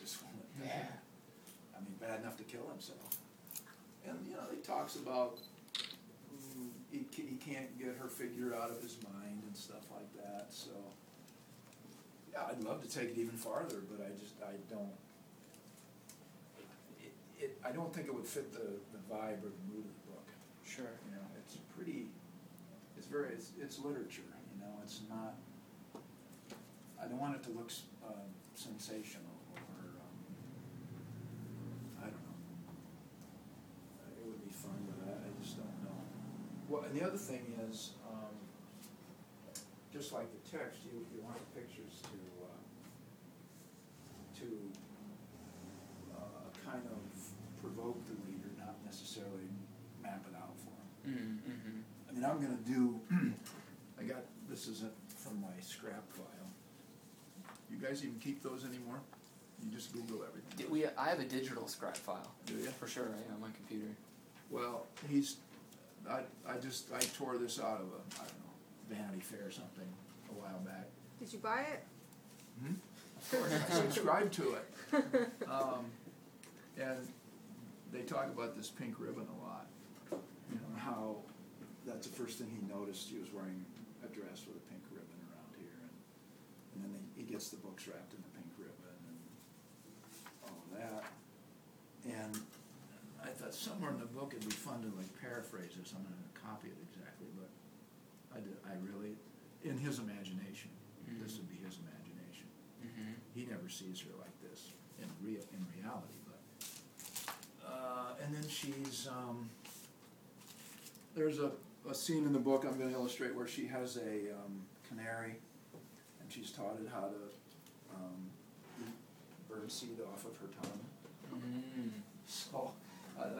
this woman bad. I mean, bad enough to kill himself. And, you know, he talks about he can't get her figure out of his mind and stuff like that, so. Yeah, I'd love to take it even farther, but I don't. I don't think it would fit the vibe or the mood of the book. Sure. You know, it's literature, you know, it's not, I don't want it to look sensational or, I don't know. It would be fun, but I just don't know. Well, and the other thing is, just like the text, you want the pictures to kind of provoke the reader, not necessarily map it out for them. Mm-hmm. I mean, I'm going to do, this is from my scrap file. You guys even keep those anymore? You just Google everything. I have a digital scrap file. Do you? For sure, yeah, on my computer. Well, I tore this out of I don't know, Vanity Fair or something a while back. Did you buy it? Of course, I subscribed to it. And they talk about this pink ribbon a lot. You know, how that's the first thing he noticed. He was wearing a dress with a pink ribbon around here. And then he gets the books wrapped in the pink ribbon and all of that. And I thought somewhere in the book it'd be fun to like paraphrase this. I'm not going to copy it exactly, but I really, in his imagination, this would be his imagination. He never sees her like this in reality, but and then she's there's a scene in the book I'm going to illustrate where she has a canary, and she's taught it how to eat birdseed off of her tongue. So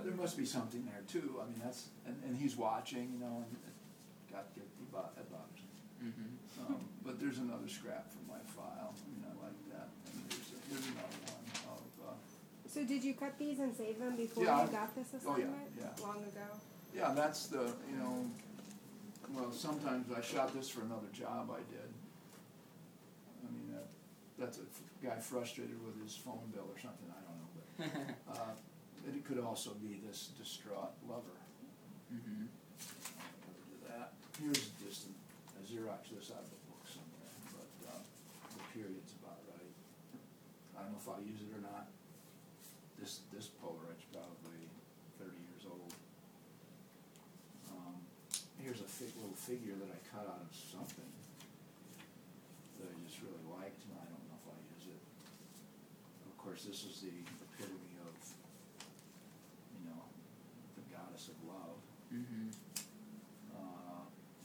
there must be something there too. I mean, that's and he's watching, you know, and it bothers him. But there's another scrap from my file. I mean, I like that. And here's another one of. So did you cut these and save them before you got this assignment? Long ago? Yeah, that's the, you know, well, sometimes I shot this for another job I did. I mean, that's a guy frustrated with his phone bill or something, I don't know. But it could also be this distraught lover. I'll never do that. Here's just a Xerox this out of the book somewhere, but the period's about right. I don't know if I'll use it or not. This Polaroid's probably 30 years old. Here's a little figure that I cut out of something that I just really liked, and I don't know if I'll use it. Of course, this is the epitome of, you know, the goddess of love.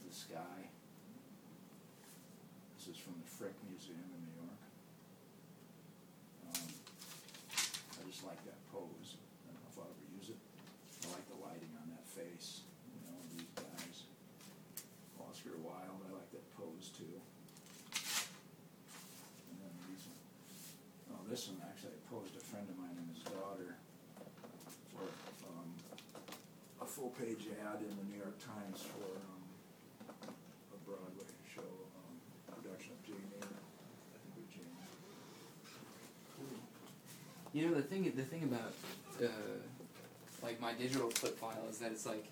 The sky. This is from the Frick Museum in New York. I just like that pose. I don't know if I'll ever use it. I like the lighting on that face. You know, these guys. Oscar Wilde, I like that pose too. And then these one. Oh, this one actually I posed a friend of mine and his daughter for a full-page ad in the New York Times for a Broadway show, production of Jane Eyre. I think with Jane. You know, the thing about like my digital clip file is that it's like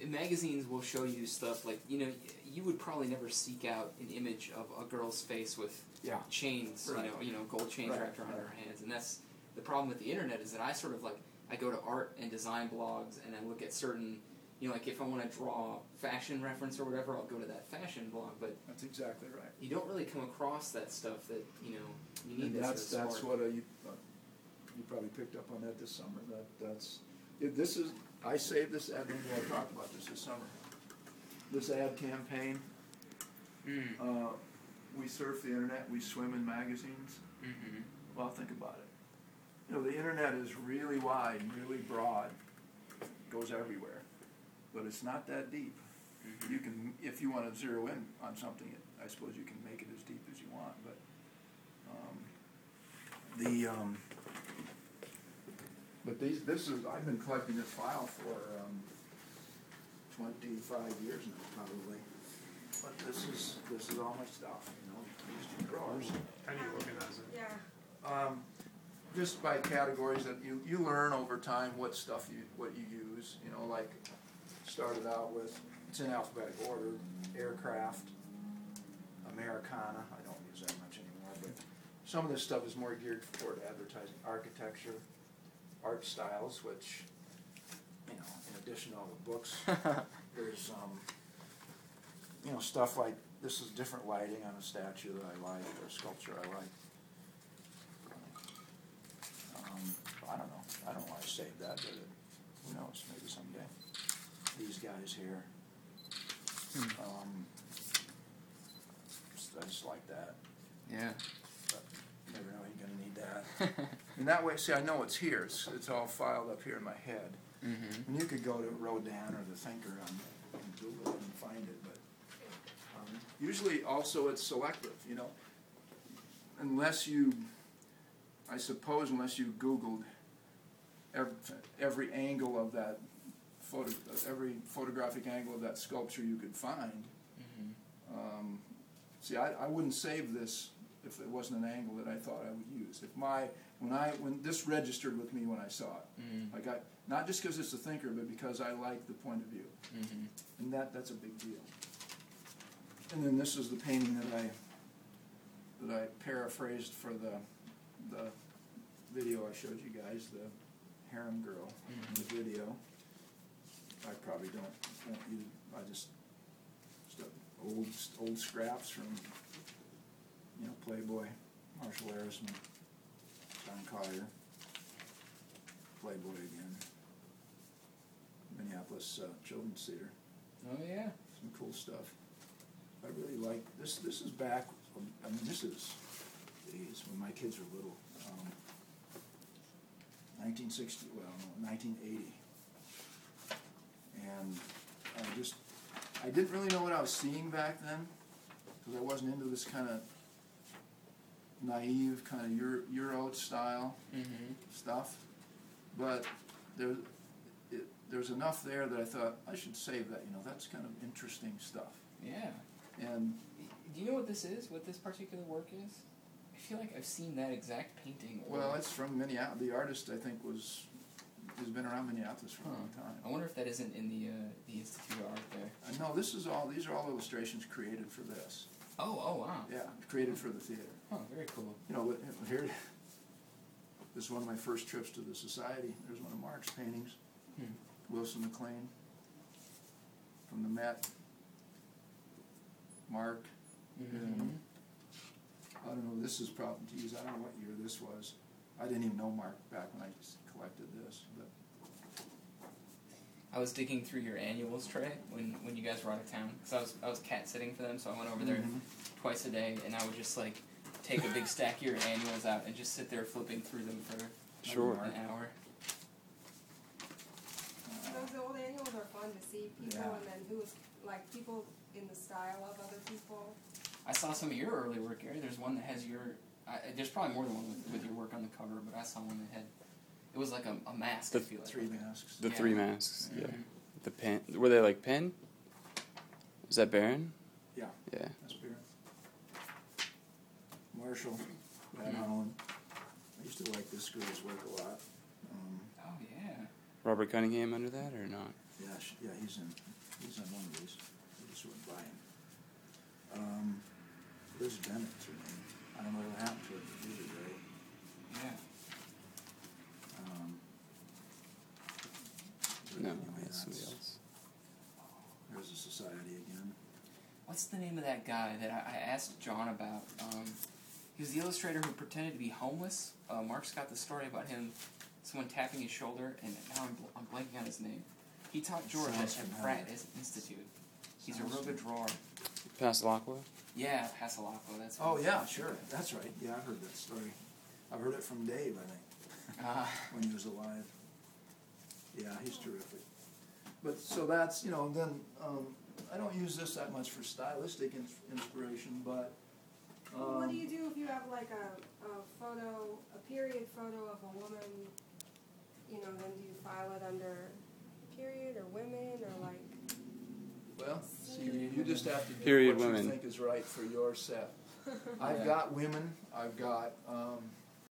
magazines will show you stuff like, you know, you would probably never seek out an image of a girl's face with chains, right. you know, gold chains wrapped around her hands, and that's the problem with the internet is that I sort of like I go to art and design blogs and I look at certain, you know, like if I want to draw fashion reference or whatever, I'll go to that fashion blog, but That's exactly right. you don't really come across that stuff that, you know, you need. And that's what you probably picked up on that this summer. This is I saved this ad. Maybe I talked about this summer. This ad campaign. We surf the internet. We swim in magazines. Well, think about it. You know, the internet is really wide, really broad. It goes everywhere, but it's not that deep. You can, if you want to zero in on something, I suppose you can make it as deep as you want. But this is I've been collecting this file for 25 years now, probably. But this is all my stuff, you know. These two drawers. How do you organize it? Yeah. just by categories that you learn over time what stuff what you use. You know, like started out with, it's in alphabetic order, aircraft, Americana. I don't use that much anymore, but some of this stuff is more geared toward advertising, architecture, art styles, which, you know, in addition to all the books, there's you know, stuff like this is different lighting on a statue that I like or a sculpture I like. I don't know. I don't want to save that, but who knows? Maybe someday. These guys here. I just like that. Yeah. But never know you're going to need that. And that way, see, I know it's here. It's all filed up here in my head. Mm-hmm. And you could go to Rodin or the Thinker on Google it and find it, but usually also it's selective, you know. Unless you, I suppose, unless you Googled every angle of that every photographic angle of that sculpture you could find. Mm-hmm. See, I wouldn't save this if it wasn't an angle that I thought I would use. When this registered with me when I saw it, mm-hmm. Like not just because it's a Thinker, but because I like the point of view, mm-hmm. and that's a big deal. And then this is the painting that I paraphrased for the video I showed you guys, the harem girl, mm-hmm. in the video. I probably don't use. I just old scraps from, you know, Playboy, Marshall Harrison, John Collier, Playboy again, Minneapolis Children's Theater. Oh yeah, some cool stuff. I really like this. This is back. I mean, this is, geez, when my kids were little. 1960. Well, no, 1980. And I didn't really know what I was seeing back then, because I wasn't into this kind of naive, kind of Euro style mm-hmm. stuff. But there's enough there that I thought I should save that. You know, that's kind of interesting stuff. Yeah. And do you know what this is? What this particular work is? I feel like I've seen that exact painting. Well, it's from Minneapolis. The artist, I think, has been around Minneapolis for a long time. I wonder if that isn't in the Institute of Art there. No, these are all illustrations created for this. Oh, wow. Yeah, created for the theater. Oh, very cool. You know, here, this is one of my first trips to the Society. There's one of Mark's paintings, Wilson McLean, from the Met. Mark, mm-hmm. I don't know, this is probably, geez, I don't know what year this was. I didn't even know Mark back when I collected this. But I was digging through your annuals tray when you guys were out of town, because I was cat sitting for them, so I went over there mm-hmm. twice a day, and I would just like take a big stack of your annuals out and just sit there flipping through them for an hour. Those old annuals are fun to see people, Yeah. and then who was like people in the style of other people. I saw some of your early work, Gary. There's one that has your. There's probably more than one with your work on the cover, but I saw one that had. It was like a mask. I feel like. Three masks. The three masks. Mm-hmm. Yeah. The pen. Were they like pen? Is that Baron? Yeah. Yeah. That's Baron. Marshall, Van Hollen. I used to like this girl's work a lot. Oh yeah. Robert Cunningham under that or not? Yeah, he's in one of these. I just went by him. Liz Bennett's her name. I don't know what happened to it, but these are great. Yeah. No, anyway, that's somebody else. There's the Society again. What's the name of that guy that I asked John about? He was the illustrator who pretended to be homeless. Mark's got the story about him, someone tapping his shoulder, and now I'm blanking on his name. He taught George at Pratt Institute. He's a real good drawer. Passalacqua? Yeah, Passalacqua. That's. Oh yeah, sure. That's right. Yeah, I've heard that story. I've heard it from Dave, I think, when he was alive. Yeah, he's terrific. But so that's, you know, then I don't use this that much for stylistic inspiration, but. What do you do if you have like a period photo of a woman? You know, then do you file it under period or women or like? Well, see, you just have to do Period what women. you think is right for your set. I've got women. I've got